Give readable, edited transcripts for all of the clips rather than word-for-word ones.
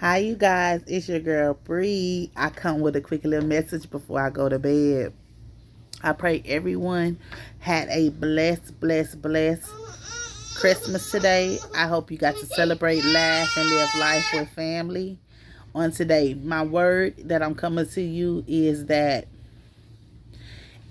Hi, you guys. It's your girl Bree. I come with a quick little message before I go to bed. I pray everyone had a blessed Christmas today. I hope you got to celebrate, laugh, and live life with family on today. My word that I'm coming to you is that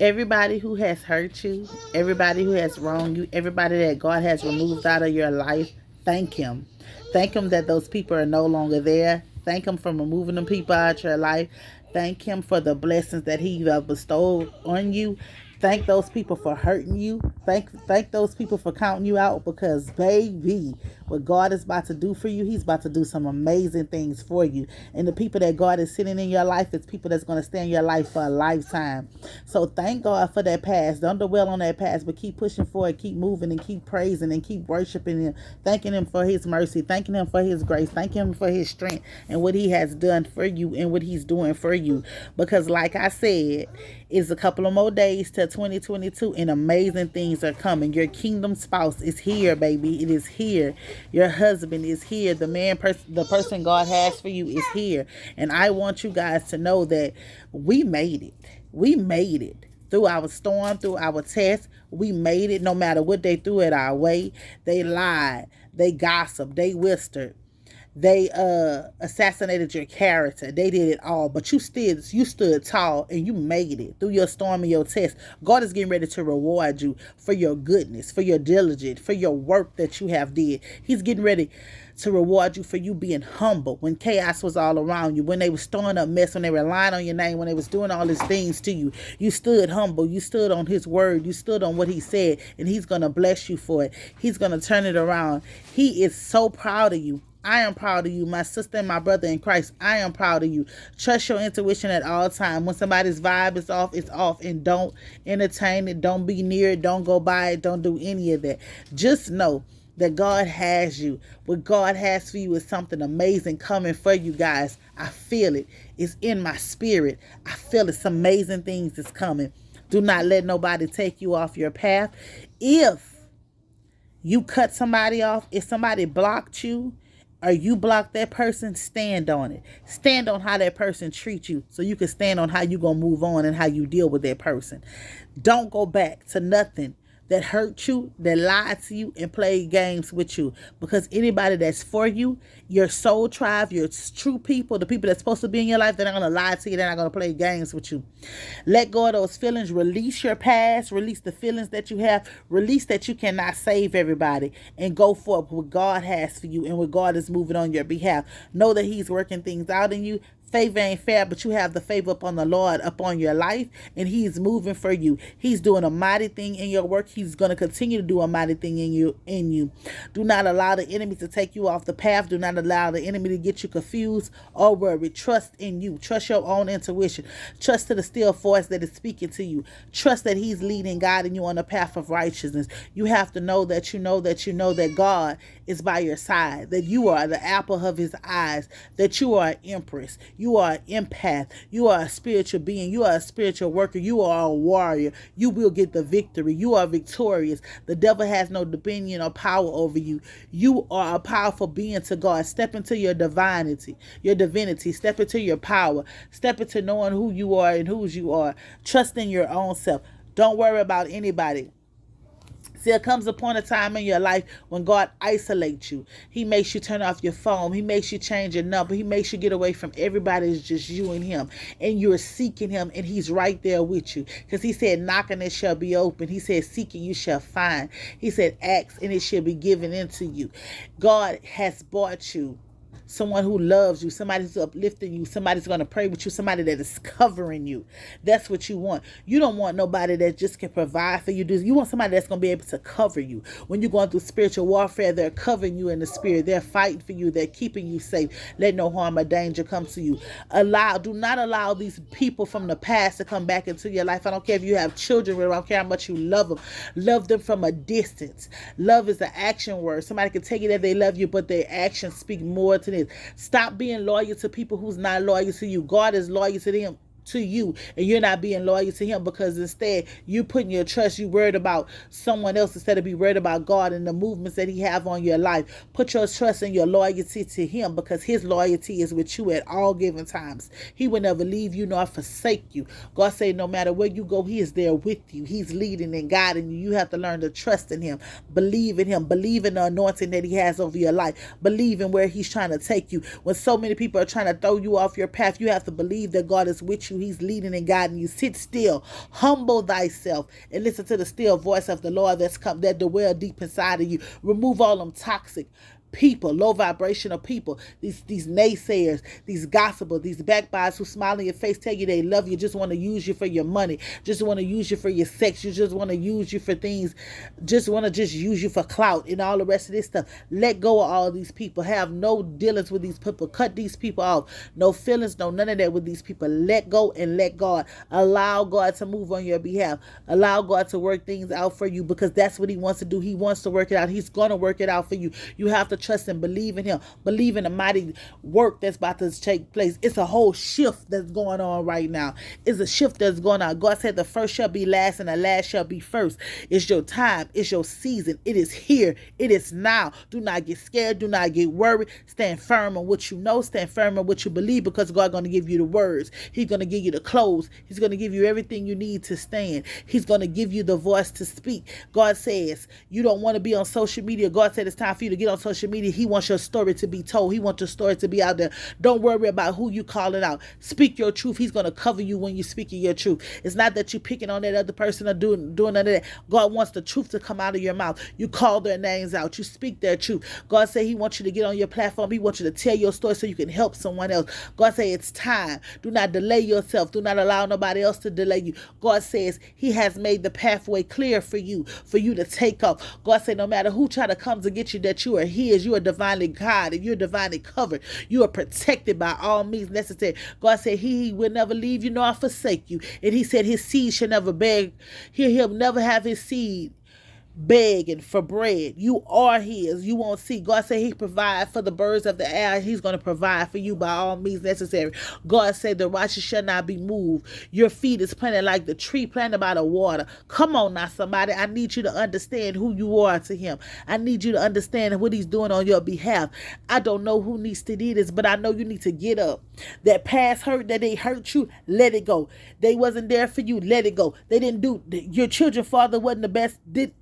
everybody who has hurt you, everybody who has wronged you, everybody that God has removed out of your life, thank Him. Thank Him that those people are no longer there. Thank Him for removing them people out your life. Thank Him for the blessings that He bestowed on you. Thank those people for hurting you. Thank those people for counting you out because baby, what God is about to do for you, He's about to do some amazing things for you. And the people that God is sending in your life is people that's going to stay in your life for a lifetime. So thank God for that past. Don't dwell on that past, but keep pushing forward, keep moving, and keep praising and keep worshiping Him, thanking Him for His mercy, thanking Him for His grace, thanking Him for His strength and what He has done for you and what He's doing for you. Because like I said, it's a couple of more days till 2022 and amazing things are coming. Your kingdom spouse is here, baby. It is here. Your husband is here. The person God has for you is here. And I want you guys to know that we made it. We made it. Through our storm, through our test, we made it no matter what they threw at our way. They lied. They gossiped. They whispered. They assassinated your character. They did it all, but you stood tall and you made it through your storm and your test. God is getting ready to reward you for your goodness, for your diligence, for your work that you have did. He's getting ready to reward you for you being humble when chaos was all around you, when they were stirring up mess, when they were lying on your name, when they was doing all these things to you. You stood humble. You stood on His word. You stood on what He said, and He's going to bless you for it. He's going to turn it around. He is so proud of you. I am proud of you, my sister and my brother in Christ. I am proud of you. Trust your intuition at all times. When somebody's vibe is off, it's off. And don't entertain it. Don't be near it. Don't go by it. Don't do any of that. Just know that God has you. What God has for you is something amazing coming for you guys. I feel it. It's in my spirit. I feel it. Some amazing things is coming. Do not let nobody take you off your path. If you cut somebody off, if somebody blocked you, or you block that person, stand on it. Stand on how that person treats you so you can stand on how you're going to move on and how you deal with that person. Don't go back to nothing that hurt you, that lied to you, and played games with you. Because anybody that's for you, your soul tribe, your true people, the people that's supposed to be in your life, they're not going to lie to you. They're not going to play games with you. Let go of those feelings. Release your past. Release the feelings that you have. Release that you cannot save everybody. And go for what God has for you and what God is moving on your behalf. Know that He's working things out in you. Favor ain't fair, but you have the favor upon the Lord upon your life, and He's moving for you. He's doing a mighty thing in your work. He's going to continue to do a mighty thing in you. Do not allow the enemy to take you off the path. Do not allow the enemy to get you confused or worried. Trust in you. Trust your own intuition. Trust to the still voice that is speaking to you. Trust that He's leading, guiding you on the path of righteousness. You have to know that you know that God is by your side, that you are the apple of His eyes, that you are an empress. You are an empath. You are a spiritual being. You are a spiritual worker. You are a warrior. You will get the victory. You are victorious. The devil has no dominion or power over you. You are a powerful being to God. Step into your divinity. Step into your power. Step into knowing who you are and whose you are. Trust in your own self. Don't worry about anybody. See, there comes a point of time in your life when God isolates you. He makes you turn off your phone. He makes you change your number. He makes you get away from everybody. It's just you and Him. And you're seeking Him, and He's right there with you. Because He said, knocking it shall be open. He said, seeking you shall find. He said, ask and it shall be given into you. God has bought you someone who loves you, somebody who's uplifting you, somebody's going to pray with you, somebody that is covering you. That's what you want. You don't want nobody that just can provide for you. You want somebody that's going to be able to cover you. When you're going through spiritual warfare, they're covering you in the spirit. They're fighting for you. They're keeping you safe. Let no harm or danger come to you. Do not allow these people from the past to come back into your life. I don't care if you have children. I don't care how much you love them. Love them from a distance. Love is an action word. Somebody can tell you that they love you, but their actions speak more to this. Stop being loyal to people who's not loyal to you. God is loyal to them. to you, and you're not being loyal to him, because instead you're putting your trust, you worried about someone else instead of be worried about God and the movements that he have on your life. Put your trust and your loyalty to him, because his loyalty is with you at all given times. He will never leave you nor forsake you. God said no matter where you go, he is there with you. He's leading and guiding you. You have to learn to trust in him, believe in him, believe in the anointing that he has over your life, believe in where he's trying to take you. When so many people are trying to throw you off your path, you have to believe that God is with you. He's leading and guiding you. Sit still, humble thyself, and listen to the still voice of the Lord that dwell deep inside of you. Remove all them toxic people, low vibrational people, these naysayers, these gossipers, these backbiters who smile in your face, tell you they love you, just want to use you for your money, just want to use you for your sex, you just want to use you for things, just want to just use you for clout and all the rest of this stuff. Let go of all these people. Have no dealings with these people. Cut these people off. No feelings, no none of that with these people. Let go and let God. Allow God to move on your behalf. Allow God to work things out for you, because that's what he wants to do. He wants to work it out. He's going to work it out for you. You have to trust and believe in him. Believe in the mighty work that's about to take place. It's a whole shift that's going on right now. It's a shift that's going on. God said the first shall be last and the last shall be first. It's your time. It's your season. It is here. It is now. Do not get scared. Do not get worried. Stand firm on what you know. Stand firm on what you believe, because God's going to give you the words. He's going to give you the clothes. He's going to give you everything you need to stand. He's going to give you the voice to speak. God says you don't want to be on social media. God said it's time for you to get on social media. He wants your story to be told. He wants your story to be out there. Don't worry about who you calling out. Speak your truth. He's going to cover you when you're speaking your truth. It's not that you're picking on that other person or doing none of that. God wants the truth to come out of your mouth. You call their names out. You speak their truth. God said he wants you to get on your platform. He wants you to tell your story so you can help someone else. God said it's time. Do not delay yourself. Do not allow nobody else to delay you. God says he has made the pathway clear for you to take off. God said no matter who try to come to get you, that you are his. You are divinely guided, and you're divinely covered. You are protected by all means necessary. God said he will never leave you nor forsake you. And he said his seed shall never beg. He'll never have his seed begging for bread. You are his. You won't see. God said he provide for the birds of the air. He's going to provide for you by all means necessary. God said the righteous shall not be moved. Your feet is planted like the tree planted by the water. Come on now, somebody. I need you to understand who you are to him. I need you to understand what he's doing on your behalf. I don't know who needs to do this, but I know you need to get up. That past hurt, that they hurt you, let it go. They wasn't there for you, let it go. They didn't do, your children's father wasn't the best,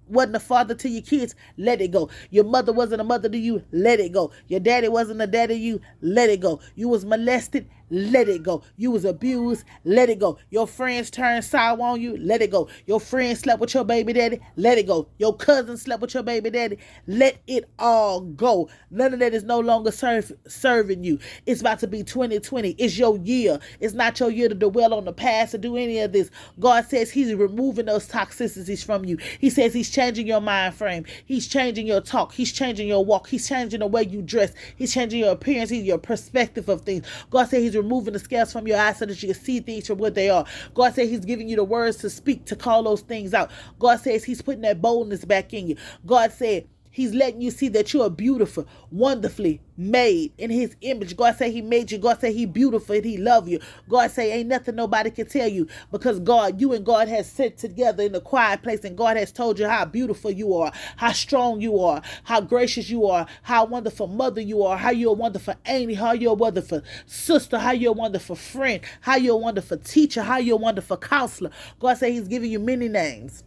wasn't a father to your kids, let it go. Your mother wasn't a mother to you, let it go. Your daddy wasn't a daddy to you, let it go. You was molested, let it go. You was abused, let it go. Your friends turned sour on you, let it go. Your friend slept with your baby daddy, let it go. Your cousin slept with your baby daddy, let it all go. None of that is no longer serving you. It's about to be 2020. It's your year. It's not your year to dwell on the past or do any of this. God says he's removing those toxicities from you. He says he's changing your mind frame. He's changing your talk. He's changing your walk. He's changing the way you dress. He's changing your appearance. He's your perspective of things. God said he's removing the scales from your eyes so that you can see things for what they are. God said he's giving you the words to speak, to call those things out. God says he's putting that boldness back in you. God said he's letting you see that you are beautiful, wonderfully made in his image. God said he made you. God said he beautiful and he love you. God say ain't nothing nobody can tell you, because God, you and God has sit together in a quiet place, and God has told you how beautiful you are, how strong you are, how gracious you are, how wonderful mother you are, how you're a wonderful auntie, how you're a wonderful sister, how you're a wonderful friend, how you're a wonderful teacher, how you're a wonderful counselor. God said he's giving you many names.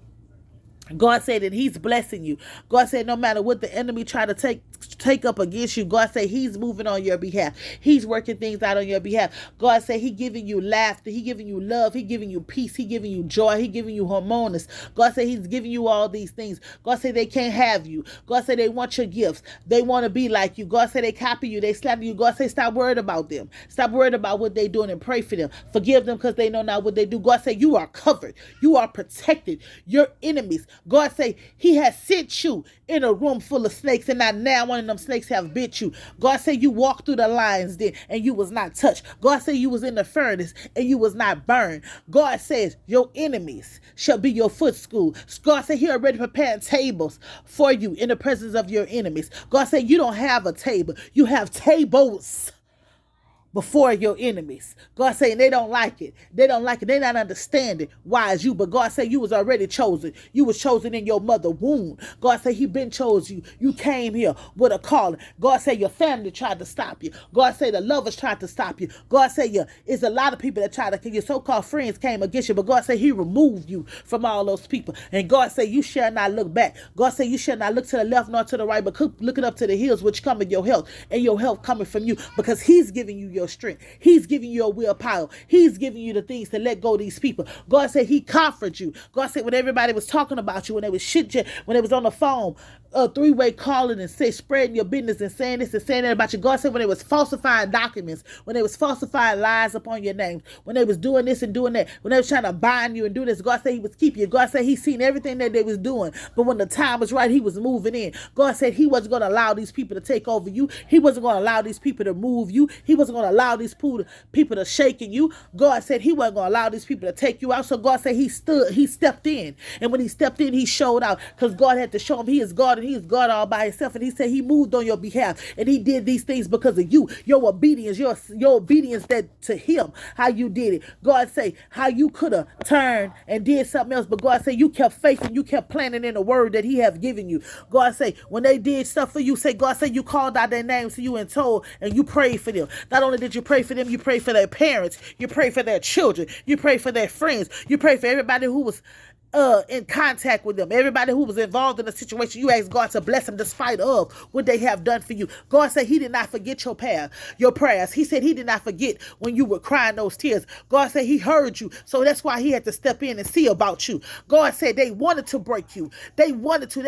God said that he's blessing you. God said no matter what the enemy try to take up against you, God said he's moving on your behalf. He's working things out on your behalf. God said he giving you laughter. He giving you love. He giving you peace. He giving you joy. He giving you harmonious. God said he's giving you all these things. God said they can't have you. God said they want your gifts. They want to be like you. God said they copy you. They slap you. God said stop worried about them. Stop worried about what they doing and pray for them. Forgive them because they know not what they do. God said you are covered. You are protected. Your enemies. God say he has sent you in a room full of snakes, and not now one of them snakes have bit you. God say you walked through the lions den and you was not touched. God say you was in the furnace and you was not burned. God says your enemies shall be your footstool. God say he already prepared tables for you in the presence of your enemies. God say you don't have a table. You have tables. before your enemies. God saying they don't like it. They don't like it. They not understanding why it's you. But God said you was already chosen. You was chosen in your mother womb. God said he been chosen you. You came here with a calling. God said your family tried to stop you. God said the lovers tried to stop you. God said it's a lot of people that try to, your so-called friends came against you. But God said he removed you from all those people. And God said you shall not look back. God said you shall not look to the left nor to the right, but keep looking up to the hills which come in your health, and your health coming from you, because he's giving you your strength. He's giving you your willpower. He's giving you the things to let go of these people. God said he comforts you. God said when everybody was talking about you, when they was when they was on the phone, three-way calling and spreading your business and saying this and saying that about you. God said when they was falsifying documents, when they was falsifying lies upon your name, when they was doing this and doing that, when they was trying to bind you and do this, God said he was keeping you. God said he seen everything that they was doing. But when the time was right, he was moving in. God said he wasn't going to allow these people to take over you. He wasn't going to allow these people to move you. He wasn't going to allow these people to shake in you. God said he wasn't going to allow these people to take you out. So God said he stepped in. And when he stepped in, he showed out, because God had to show him he is God, and he is God all by himself. And he said he moved on your behalf, and he did these things because of you, your obedience, your obedience that to him, how you did it. God say how you could have turned and did something else, but God say you kept faith and you kept planning in the word that he have given you. God say when they did stuff for you, say God say you called out their names to you and told, and you prayed for them. Not only did you pray for them, you prayed for their parents, you prayed for their children, you prayed for their friends, you prayed for everybody who was in contact with them, everybody who was involved in the situation. You asked God to bless them despite of what they have done for you. God said he did not forget your prayers. He said he did not forget when you were crying those tears. God said he heard you, so that's why he had to step in and see about you. God said they wanted to break you. They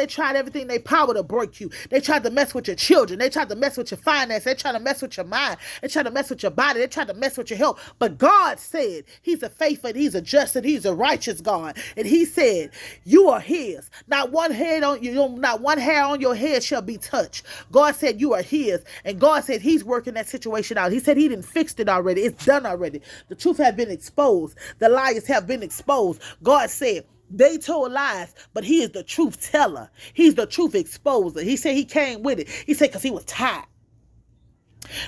tried everything in their power to break you. They tried to mess with your children. They tried to mess with your finance. They tried to mess with your mind. They tried to mess with your body. They tried to mess with your health. But God said he's a faithful, he's a just, and he's a righteous God. And he said you are his. Not one hair on your head shall be touched. God said you are his, and God said he's working that situation out. He said he didn't fix it already. It's done already. The truth has been exposed. The liars have been exposed. God said they told lies, but he is the truth teller. He's the truth exposer. He said he came with it. He said because he was tired.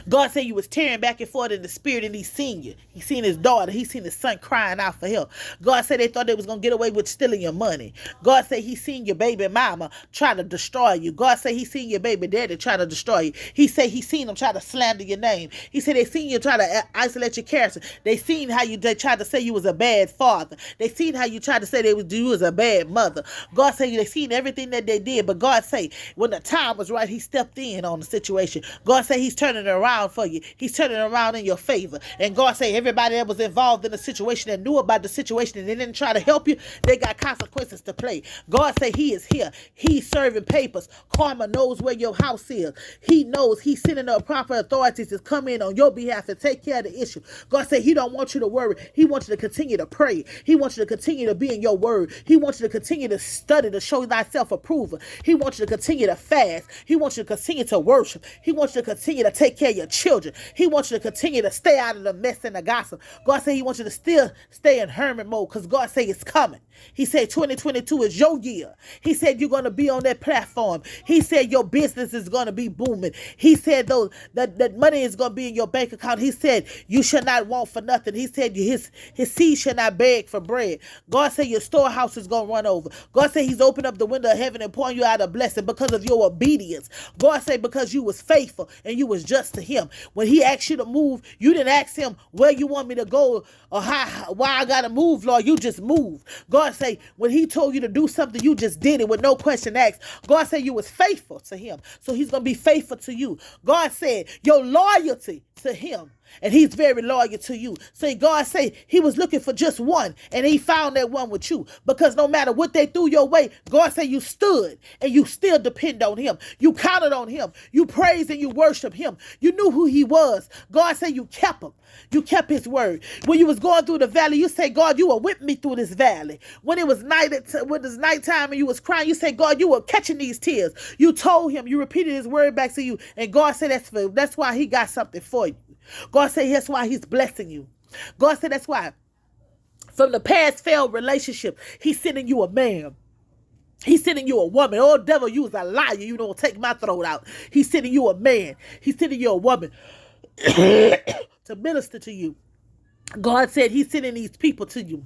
God said you was tearing back and forth in the spirit, and he seen you. He seen his daughter. He seen his son crying out for help. God said they thought they was going to get away with stealing your money. God said he seen your baby mama try to destroy you. God said he seen your baby daddy try to destroy you. He said he seen them try to slander your name. He said they seen you try to isolate your character. They seen how they tried to say you was a bad father. They seen how you tried to say you was a bad mother. God said they seen everything that they did, but God said when the time was right, he stepped in on the situation. God said he's turning it around for you. He's turning it around in your favor. And God say everybody that was involved in the situation, that knew about the situation and they didn't try to help you, they got consequences to play. God say he is here. He's serving papers. Karma knows where your house is. He knows he's sending the proper authorities to come in on your behalf and take care of the issue. God say he don't want you to worry. He wants you to continue to pray. He wants you to continue to be in your word. He wants you to continue to study to show thyself approval. He wants you to continue to fast. He wants you to continue to worship. He wants you to continue to take care of your children. He wants you to continue to stay out of the mess and the gossip. God said he wants you to still stay in hermit mode, because God said it's coming. He said 2022 is your year. He said you're going to be on that platform. He said your business is going to be booming. He said that money is going to be in your bank account. He said you shall not want for nothing. He said his seed shall not beg for bread. God said your storehouse is going to run over. God said he's opened up the window of heaven and pouring you out a blessing because of your obedience. God said because you was faithful and you was just to him. When he asked you to move, you didn't ask him where you want me to go or why I got to move, Lord. You just moved. God say when he told you to do something, you just did it with no question asked. God said you was faithful to him, so he's going to be faithful to you. God said your loyalty to him, and he's very loyal to you. Say God say he was looking for just one, and he found that one with you, because no matter what they threw your way, God say you stood and you still depend on him. You counted on him. You praised and you worshiped him. You knew who he was. God say you kept him. You kept his word. When you was going through the valley, you say, God, you were with me through this valley. When it was nighttime and you was crying, you say, God, you were catching these tears. You told him, you repeated his word back to you, and God said that's why he got something for you. God said that's why he's blessing you. God said that's why from the past failed relationship, he's sending you a man. He's sending you a woman. Oh, devil, you was a liar. You don't take my throat out. He's sending you a man. He's sending you a woman. to minister to you. God said he's sending these people to you.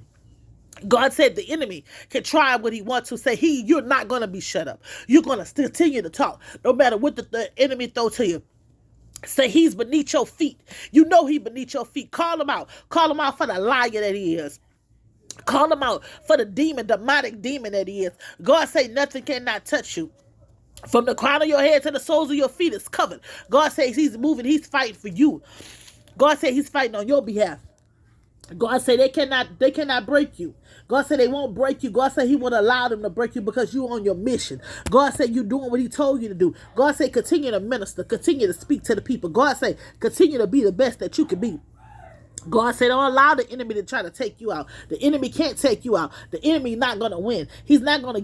God said the enemy can try what he wants to say. You're not going to be shut up. You're going to continue to talk no matter what the enemy throw to you. Say he's beneath your feet. You know he beneath your feet. Call him out. Call him out for the liar that he is. Call him out for the demonic demon that he is. God say nothing cannot touch you. From the crown of your head to the soles of your feet is covered. God says he's moving. He's fighting for you. God said he's fighting on your behalf. God said they cannot break you. God said they won't break you. God said he won't allow them to break you because you're on your mission. God said you're doing what he told you to do. God said continue to minister. Continue to speak to the people. God said continue to be the best that you can be. God said, don't allow the enemy to try to take you out. The enemy can't take you out. The enemy not going to win. He's not going to